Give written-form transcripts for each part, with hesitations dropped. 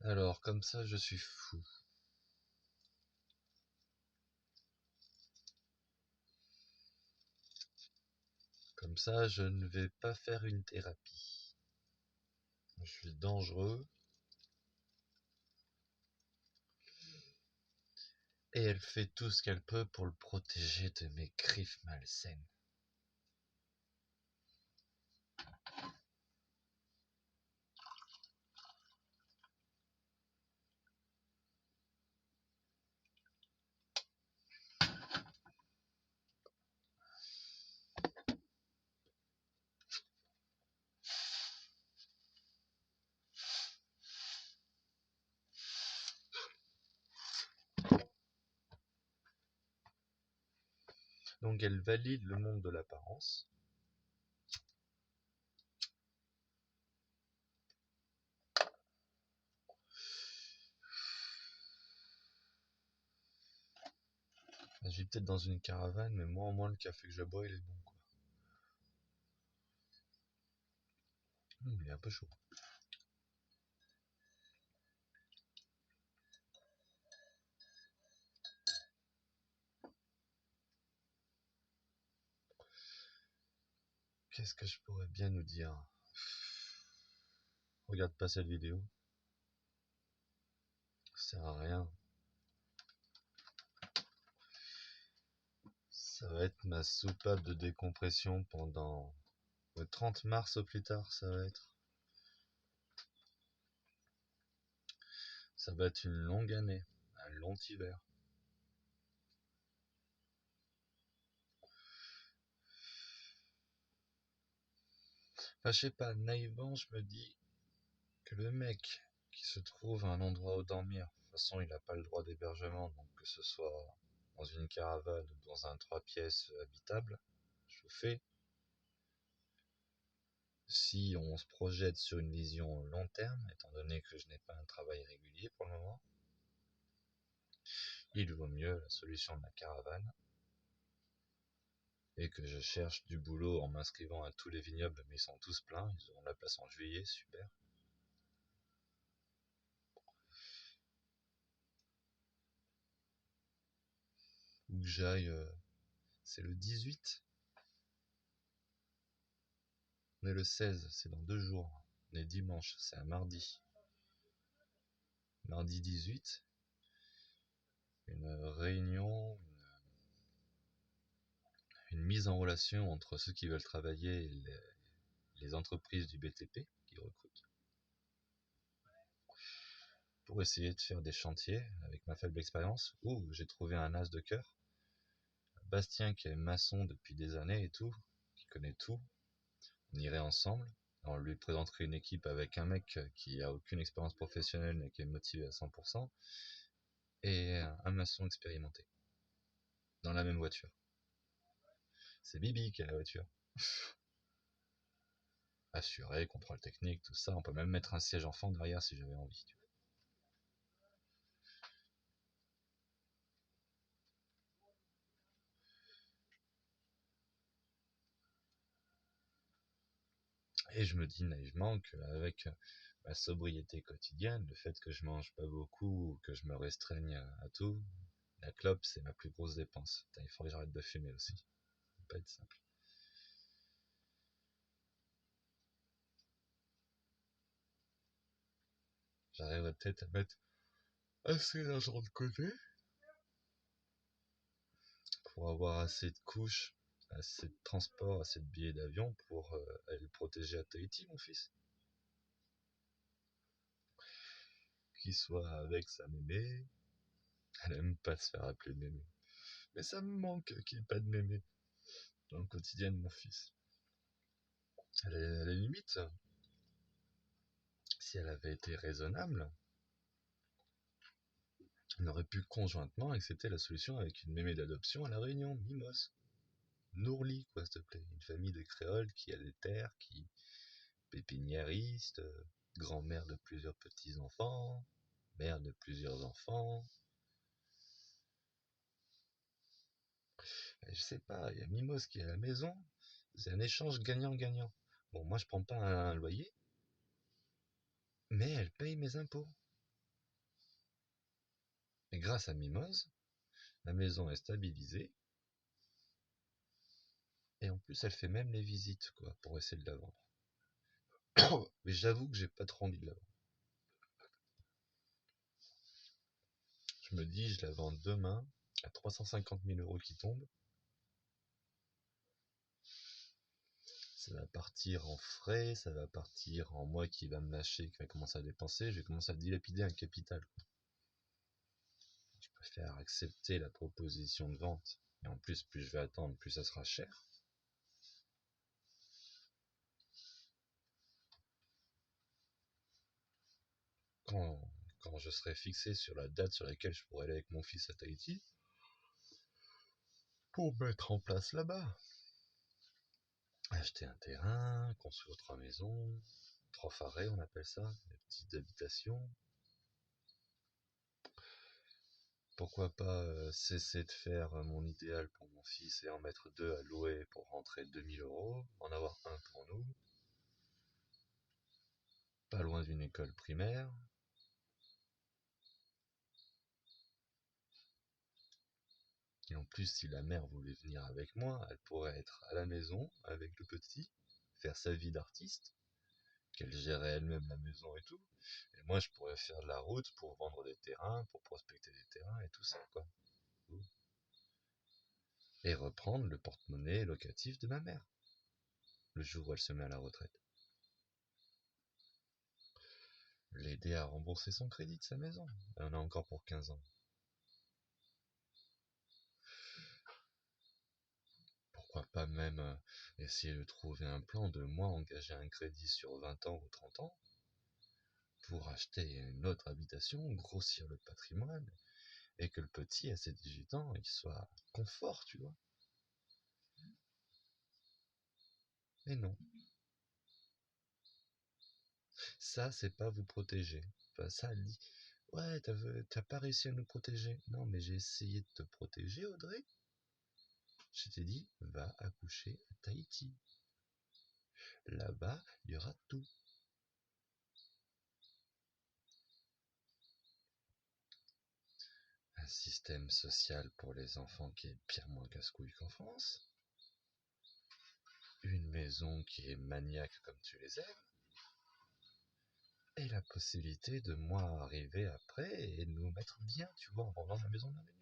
Alors, comme ça, je suis fou. Comme ça, je ne vais pas faire une thérapie. Je suis dangereux. Et elle fait tout ce qu'elle peut pour le protéger de mes griffes malsaines. Donc elle valide le monde de l'apparence. Je vis peut-être dans une caravane, mais moi au moins le café que je bois il est bon quoi. Il est un peu chaud. Qu'est-ce que je pourrais bien nous dire? Regarde pas cette vidéo. Ça sert à rien. Ça va être ma soupape de décompression pendant le 30 mars au plus tard, ça va être. Ça va être une longue année, un long hiver. Enfin, je sais pas, naïvement, je me dis que le mec qui se trouve à un endroit où dormir, de toute façon, il n'a pas le droit d'hébergement, donc que ce soit dans une caravane ou dans un 3 pièces habitable, chauffé. Si on se projette sur une vision long terme, étant donné que je n'ai pas un travail régulier pour le moment, il vaut mieux la solution de la caravane et que je cherche du boulot en m'inscrivant à tous les vignobles, mais ils sont tous pleins, ils auront la place en juillet, super. Ou que j'aille, c'est le 18, on est le 16, c'est dans 2 jours, on est dimanche, c'est un mardi. Mardi 18, une réunion, une mise en relation entre ceux qui veulent travailler et les entreprises du BTP qui recrutent, pour essayer de faire des chantiers avec ma faible expérience. J'ai trouvé un as de cœur, Bastien qui est maçon depuis des années et tout, qui connaît tout. On irait ensemble, on lui présenterait une équipe avec un mec qui a aucune expérience professionnelle mais qui est motivé à 100%, et un maçon expérimenté, dans la même voiture. C'est Bibi qui a la voiture. Assuré, contrôle technique, tout ça. On peut même mettre un siège enfant derrière si j'avais envie. Et je me dis naïvement qu'avec ma sobriété quotidienne, le fait que je mange pas beaucoup, que je me restreigne à tout, la clope c'est ma plus grosse dépense. Putain, il faudrait que j'arrête de fumer aussi. Ça va pas être simple. J'arriverai peut-être à mettre assez d'argent de côté pour avoir assez de couches, assez de transport, assez de billets d'avion pour aller le protéger à Tahiti, mon fils. Qu'il soit avec sa mémé. Elle aime pas se faire appeler mémé. Mais ça me manque qu'il n'y ait pas de mémé dans le quotidien de mon fils. À la limite, si elle avait été raisonnable, on aurait pu conjointement accepter la solution avec une mémé d'adoption à La Réunion, Mimos. Nourli, quoi, s'il te plaît. Une famille de créoles qui a des terres, qui pépiniériste, grand-mère de plusieurs petits-enfants, mère de plusieurs enfants. Je sais pas, il y a Mimos qui est à la maison, c'est un échange gagnant-gagnant. Bon, moi je prends pas un loyer, mais elle paye mes impôts. grâce à Mimose, la maison est stabilisée. Et en plus, elle fait même les visites, quoi, pour essayer de la vendre. Mais j'avoue que j'ai pas trop envie de la vendre. Je me dis, je la vends demain à 350 000 euros qui tombent. Ça va partir en frais, ça va partir en moi qui va me lâcher, qui va commencer à dépenser. Je vais commencer à dilapider un capital, quoi. Je préfère accepter la proposition de vente. Et en plus je vais attendre, plus ça sera cher. Quand, quand je serai fixé sur la date sur laquelle je pourrai aller avec mon fils à Tahiti, pour mettre en place là-bas. Acheter un terrain, construire 3 maisons, 3 farets on appelle ça, des petites habitations. Pourquoi pas cesser de faire mon idéal pour mon fils et en mettre 2 à louer pour rentrer 2000 euros, en avoir un pour nous, pas loin d'une école primaire. Et en plus, si la mère voulait venir avec moi, elle pourrait être à la maison avec le petit, faire sa vie d'artiste, qu'elle gérait elle-même la maison et tout. Et moi, je pourrais faire de la route pour vendre des terrains, pour prospecter des terrains et tout ça, quoi. Et reprendre le porte-monnaie locatif de ma mère, le jour où elle se met à la retraite. L'aider à rembourser son crédit de sa maison. Elle en a encore pour 15 ans. Pourquoi pas même essayer de trouver un plan de moi engager un crédit sur 20 ans ou 30 ans pour acheter une autre habitation, grossir le patrimoine, et que le petit, à ses 18 ans, il soit confort, tu vois. Mais non. Ça, c'est pas vous protéger. Enfin, ça, elle dit, ouais, t'as pas réussi à nous protéger. Non, mais j'ai essayé de te protéger, Audrey. Je t'ai dit, va accoucher à Tahiti. Là-bas, il y aura tout. Un système social pour les enfants qui est bien moins casse-couille qu'en France. Une maison qui est maniaque comme tu les aimes. Et la possibilité de moi arriver après et de nous mettre bien, tu vois, en vendant la maison de la Réunion.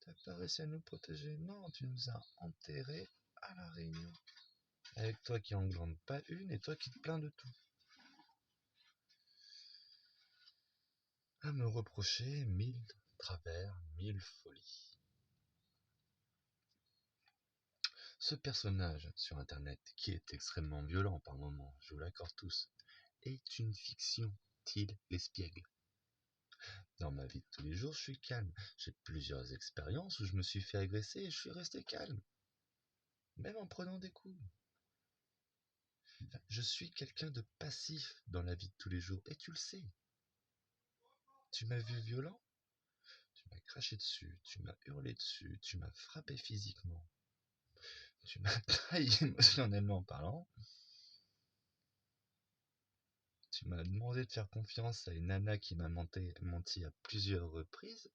T'as pas réussi à nous protéger. Non, tu nous as enterrés à la Réunion. Avec toi qui en glande pas une et toi qui te plains de tout. À me reprocher 1000 travers, 1000 folies. Ce personnage sur internet, qui est extrêmement violent par moments, je vous l'accorde tous, est une fiction, dit l'espiègle. Dans ma vie de tous les jours, je suis calme. J'ai plusieurs expériences où je me suis fait agresser et je suis resté calme. Même en prenant des coups. Enfin, je suis quelqu'un de passif dans la vie de tous les jours, et tu le sais. Tu m'as vu violent? Tu m'as craché dessus, tu m'as hurlé dessus, tu m'as frappé physiquement. Tu m'as trahi émotionnellement parlant. Tu m'as demandé de faire confiance à une nana qui m'a menti à plusieurs reprises.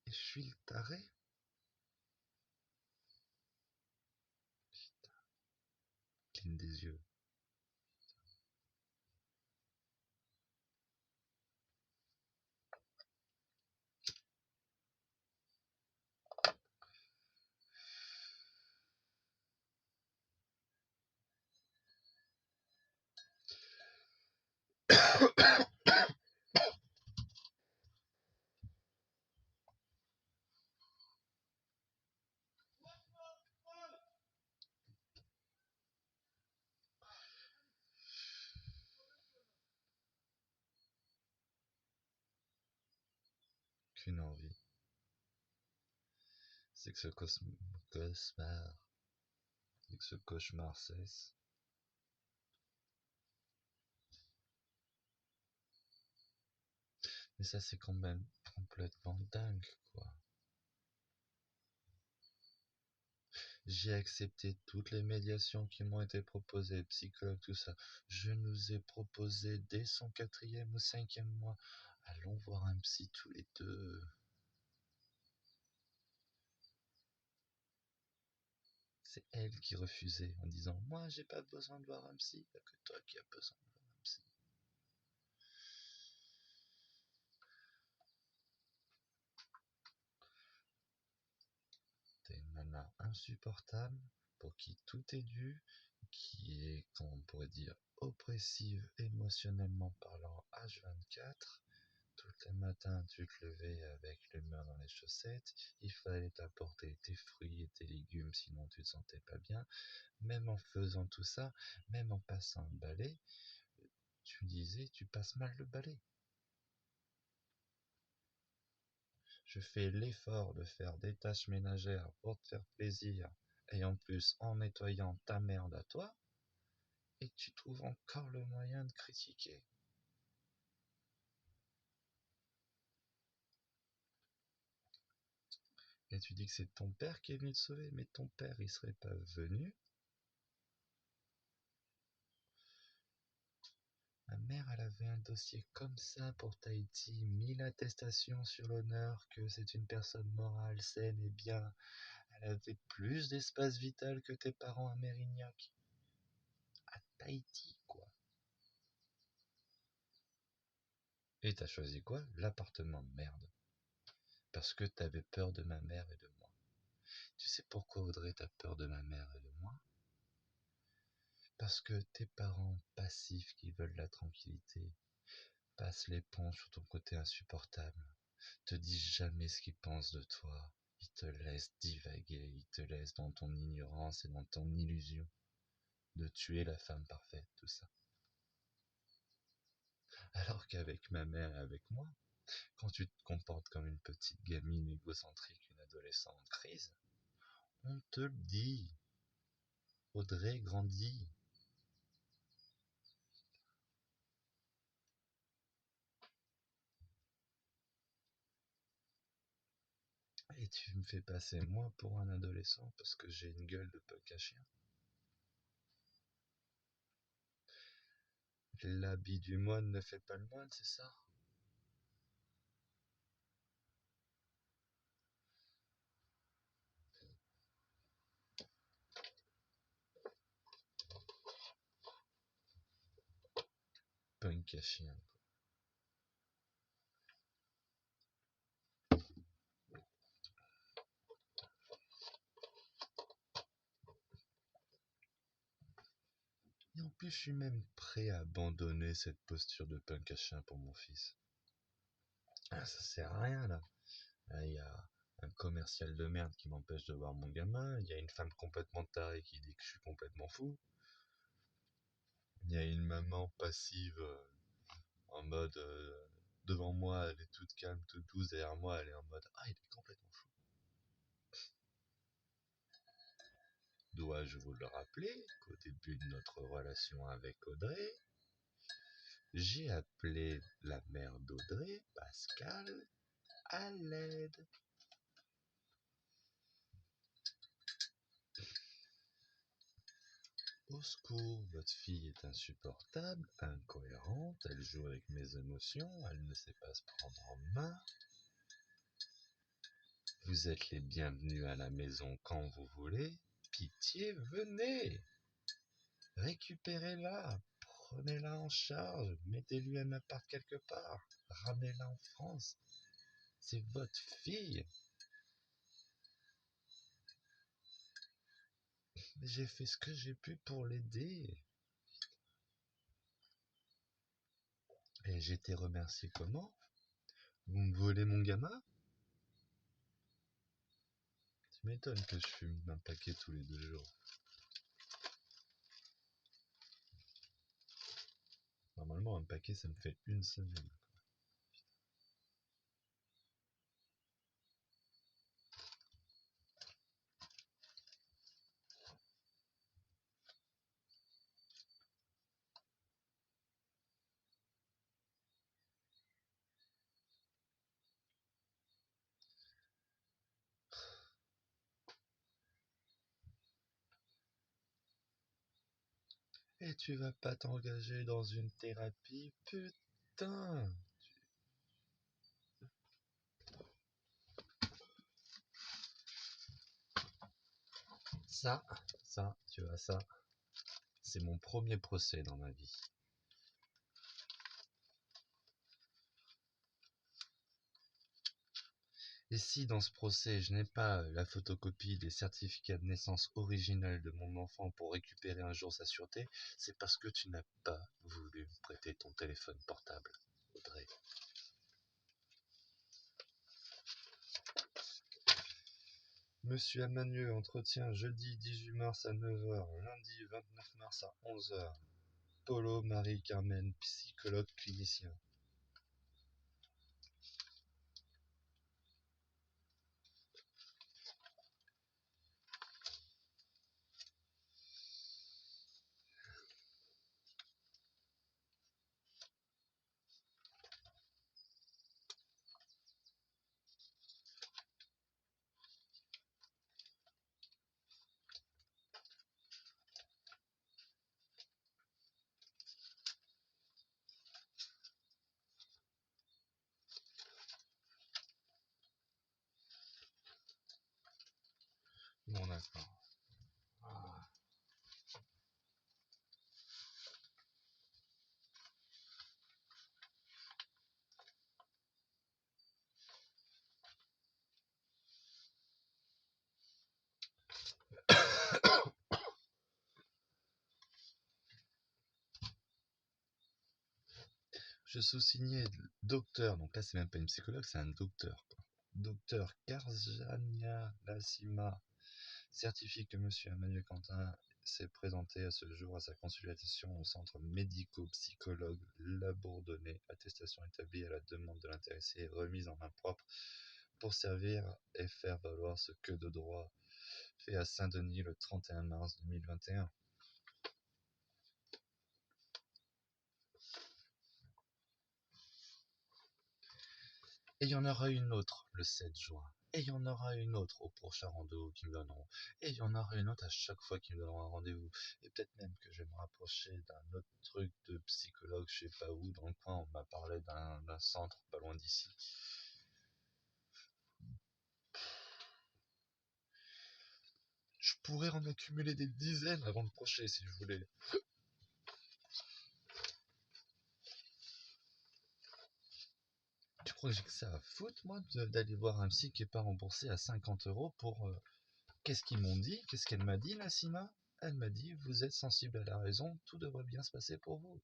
Et je suis le taré. Putain, cligne des yeux. Qu'une envie. C'est que ce cauchemar cesse. Mais ça, c'est quand même complètement dingue, quoi. J'ai accepté toutes les médiations qui m'ont été proposées, psychologue, tout ça. Je nous ai proposé dès son 4e ou 5e mois. Allons voir un psy tous les deux. C'est elle qui refusait en disant moi j'ai pas besoin de voir un psy, y'a que toi qui as besoin de voir un psy. T'es une nana insupportable pour qui tout est dû, qui est, comment on pourrait dire, oppressive émotionnellement parlant H24. Tous les matins, tu te levais avec l'humeur dans les chaussettes, il fallait t'apporter tes fruits et tes légumes, sinon tu te sentais pas bien. Même en faisant tout ça, même en passant le balai, tu me disais, tu passes mal le balai. Je fais l'effort de faire des tâches ménagères pour te faire plaisir, et en plus en nettoyant ta merde à toi, et tu trouves encore le moyen de critiquer. Et tu dis que c'est ton père qui est venu te sauver, mais ton père il serait pas venu. Ma mère, elle avait un dossier comme ça pour Tahiti, 1000 attestations sur l'honneur que c'est une personne morale, saine et bien. Elle avait plus d'espace vital que tes parents à Mérignac. À Tahiti, quoi. Et t'as choisi quoi? L'appartement de merde. Parce que t'avais peur de ma mère et de moi. Tu sais pourquoi, Audrey, t'as peur de ma mère et de moi? Parce que tes parents passifs qui veulent la tranquillité passent l'éponge sur ton côté insupportable, te disent jamais ce qu'ils pensent de toi, ils te laissent divaguer, ils te laissent dans ton ignorance et dans ton illusion de tuer la femme parfaite, tout ça. Alors qu'avec ma mère et avec moi, quand tu te comportes comme une petite gamine égocentrique, une adolescente en crise, on te le dit. Audrey grandit. Et tu me fais passer moi pour un adolescent parce que j'ai une gueule de punk à chien. L'habit du moine ne fait pas le moine, c'est ça? Punk à chien. Et en plus, je suis même prêt à abandonner cette posture de punk à chien pour mon fils. Ah, ça sert à rien là. Il y a un commercial de merde qui m'empêche de voir mon gamin. Il y a une femme complètement tarée qui dit que je suis complètement fou. Il y a une maman passive en mode devant moi, elle est toute calme, toute douce. Derrière moi, elle est en mode ah, il est complètement fou. Dois-je vous le rappeler qu'au début de notre relation avec Audrey, j'ai appelé la mère d'Audrey, Pascal, à l'aide. Au secours, votre fille est insupportable, incohérente, elle joue avec mes émotions, elle ne sait pas se prendre en main. Vous êtes les bienvenus à la maison quand vous voulez. Pitié, venez. Récupérez-la, prenez-la en charge, mettez-lui un appart quelque part, ramenez-la en France. C'est votre fille. J'ai fait ce que j'ai pu pour l'aider. Et j'ai été remercié comment? Vous me volez mon gamin? Tu m'étonnes que je fume un paquet tous les 2 jours. Normalement, un paquet, ça me fait une semaine. Et tu vas pas t'engager dans une thérapie, putain. Ça, tu vois ça, c'est mon premier procès dans ma vie. Et si dans ce procès je n'ai pas la photocopie des certificats de naissance originels de mon enfant pour récupérer un jour sa sûreté, c'est parce que tu n'as pas voulu me prêter ton téléphone portable, Audrey. Monsieur Amanieu, entretien jeudi 18 mars à 9h, lundi 29 mars à 11h. Polo Marie-Carmen, psychologue clinicien. Bon, d'accord. Je sous-signais docteur, donc là c'est même pas une psychologue, c'est un docteur, quoi. Docteur Karzania Lassima certifie que Monsieur Emmanuel Quentin s'est présenté à ce jour à sa consultation au centre médico-psychologue Labourdonnais, attestation établie à la demande de l'intéressé et remise en main propre pour servir et faire valoir ce que de droit fait à Saint-Denis le 31 mars 2021. Et il y en aura une autre le 7 juin. Et il y en aura une autre au prochain rendez-vous qu'ils me donneront. Et il y en aura une autre à chaque fois qu'ils me donneront un rendez-vous. Et peut-être même que je vais me rapprocher d'un autre truc de psychologue, je sais pas où, dans le coin. On m'a parlé d'un centre pas loin d'ici. Je pourrais en accumuler des dizaines avant le prochain si je voulais. Tu crois que j'ai que ça à foutre, moi, d'aller voir un psy qui n'est pas remboursé à 50 € pour... Qu'est-ce qu'ils m'ont dit? Qu'est-ce qu'elle m'a dit, Nassima? Elle m'a dit, vous êtes sensible à la raison, tout devrait bien se passer pour vous.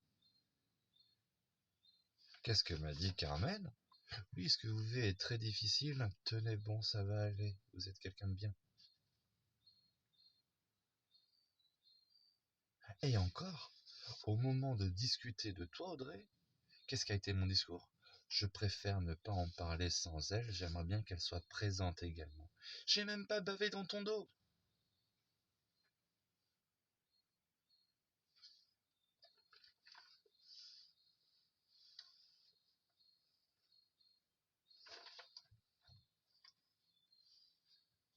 Qu'est-ce que m'a dit Carmen? Oui, ce que vous vivez est très difficile. Tenez bon, ça va aller. Vous êtes quelqu'un de bien. Et encore, au moment de discuter de toi, Audrey, qu'est-ce qu'a été mon discours? Je préfère ne pas en parler sans elle. J'aimerais bien qu'elle soit présente également. J'ai même pas bavé dans ton dos.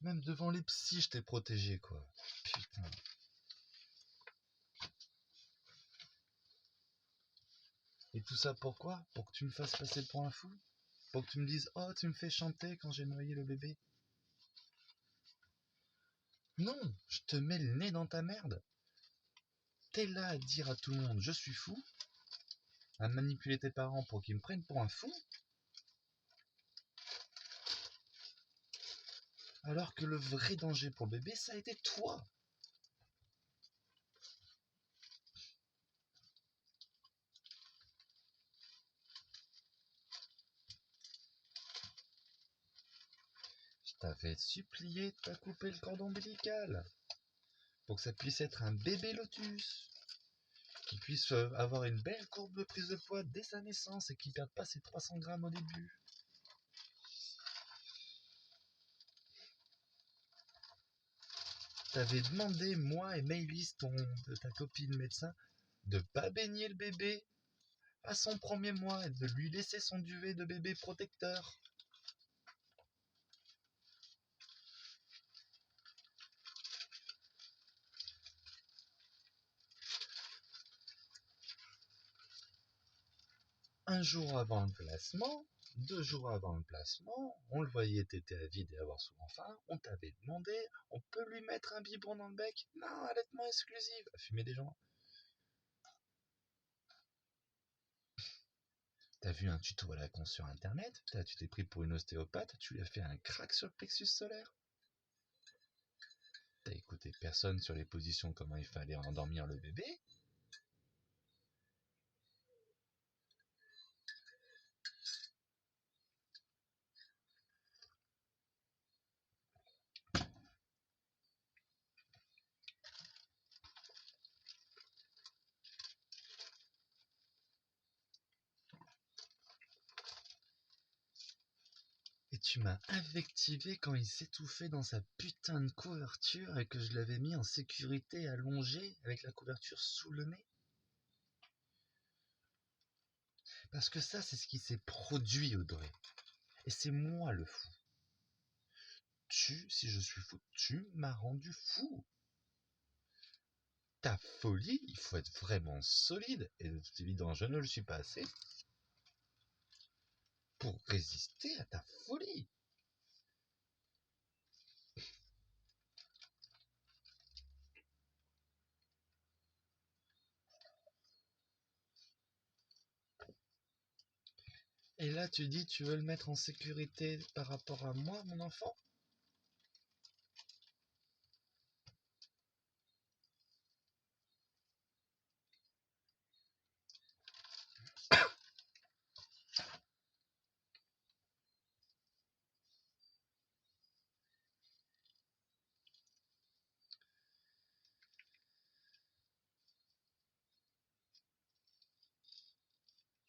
Même devant les psys, je t'ai protégé, quoi. Putain. Et tout ça pourquoi? Pour que tu me fasses passer pour un fou? Pour que tu me dises, oh, tu me fais chanter quand j'ai noyé le bébé? Non, je te mets le nez dans ta merde. T'es là à dire à tout le monde, je suis fou, à manipuler tes parents pour qu'ils me prennent pour un fou, alors que le vrai danger pour le bébé, ça a été toi. Je t'avais supplié de pas couper le cordon ombilical, pour que ça puisse être un bébé lotus, qui puisse avoir une belle courbe de prise de poids dès sa naissance et qui ne perde pas ses 300 grammes au début. T'avais demandé, moi et Maëlys, ta copine médecin, de pas baigner le bébé à son premier mois et de lui laisser son duvet de bébé protecteur. un jour avant le placement, 2 jours avant le placement, on le voyait téter à vide et avoir souvent faim, on t'avait demandé, on peut lui mettre un biberon dans le bec? Non, allaitement exclusif, à fumer des gens. T'as vu un tuto à la con sur internet, tu t'es pris pour une ostéopathe, tu lui as fait un crack sur le plexus solaire. T'as écouté personne sur les positions, comment il fallait endormir le bébé. Et tu m'as invectivé quand il s'étouffait dans sa putain de couverture et que je l'avais mis en sécurité allongé avec la couverture sous le nez. Parce que ça, c'est ce qui s'est produit, Audrey. Et c'est moi le fou. Si je suis fou, tu m'as rendu fou. Ta folie, il faut être vraiment solide, et de toute évidence, je ne le suis pas assez, pour résister à ta folie. Et là, tu dis, tu veux le mettre en sécurité par rapport à moi, mon enfant?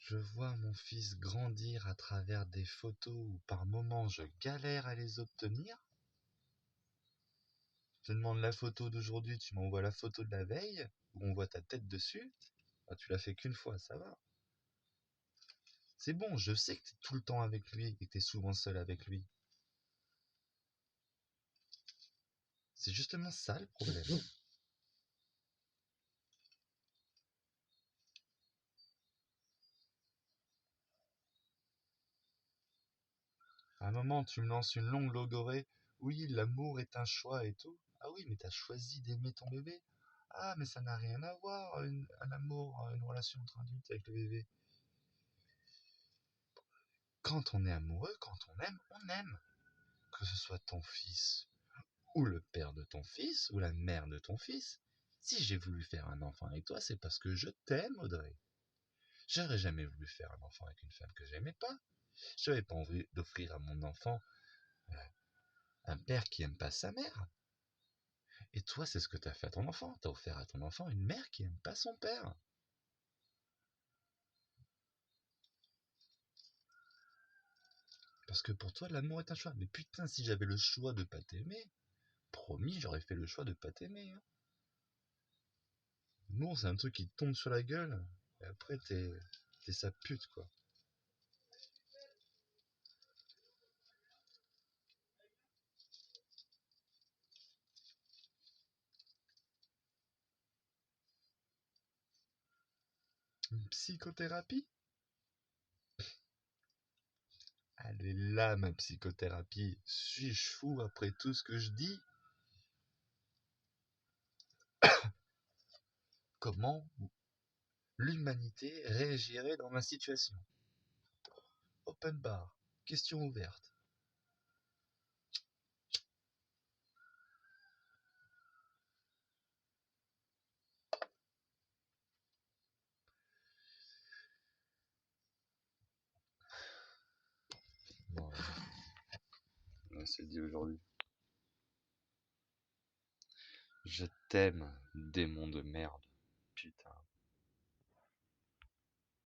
Je vois mon fils grandir à travers des photos où par moments je galère à les obtenir. Je te demande la photo d'aujourd'hui, tu m'envoies la photo de la veille, où on voit ta tête dessus. Ah, tu l'as fait qu'une fois, ça va. C'est bon, je sais que t'es tout le temps avec lui et que t'es souvent seul avec lui. C'est justement ça le problème. À un moment, tu me lances une longue logorée. Oui, l'amour est un choix et tout. Ah oui, mais t'as choisi d'aimer ton bébé. Ah, mais ça n'a rien à voir, un amour, une relation entre adultes avec le bébé. Quand on est amoureux, quand on aime, on aime. Que ce soit ton fils, ou le père de ton fils, ou la mère de ton fils. Si j'ai voulu faire un enfant avec toi, c'est parce que je t'aime, Audrey. J'aurais jamais voulu faire un enfant avec une femme que j'aimais pas. Je n'avais pas envie d'offrir à mon enfant un père qui aime pas sa mère. Et toi, c'est ce que tu as fait à ton enfant. Tu as offert à ton enfant une mère qui aime pas son père. Parce que pour toi, l'amour est un choix. Mais putain, si j'avais le choix de pas t'aimer, promis, j'aurais fait le choix de pas t'aimer. Hein. Non, c'est un truc qui te tombe sur la gueule. Et après, t'es sa pute, quoi. Une psychothérapie? Elle est là, ma psychothérapie. Suis-je fou après tout ce que je dis? Comment l'humanité réagirait dans ma situation? Open bar. Question ouverte. Bon, c'est dit aujourd'hui. Je t'aime, démon de merde. Putain.